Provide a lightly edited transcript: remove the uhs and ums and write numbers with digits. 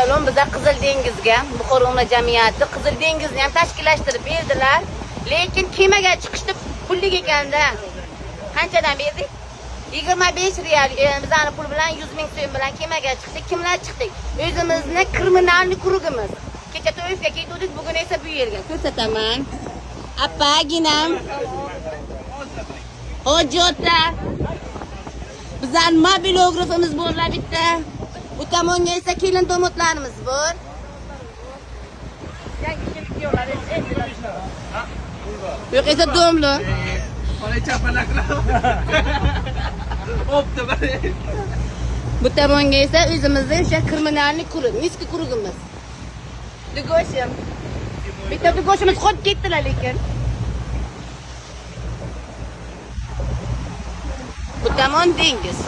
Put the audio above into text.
Salom bize Qizil dengizga Buxoro umra jamiyati Qizil dengizni ham tashkillashtirib berdilar. Lekin kemaga chiqishda pullik ekanda. Qanchadan berdik? 25 real bizning pul bilan 100 ming so'm bilan kemaga chiqdik. Kimlar chiqdik? O'zimizni kriminalniy kurugimiz. Kecha to'yifga ketdik, bugun esa bu yerga. Ko'rsataman. Appaginam. Hojota. Bizning mobilografimiz borlar bitta. Bu tomonga esa kelin tomotlarimiz bor. Yo'q esa domlo. Olay chapalaklar. Opti bari. Bu tomonga esa o'zimizning o'sha kriminalniy kurug, miski kurugimiz. Dugoshim. Bitta dugoshimiz qolib ketdilar lekin. Bu tomon dengiz.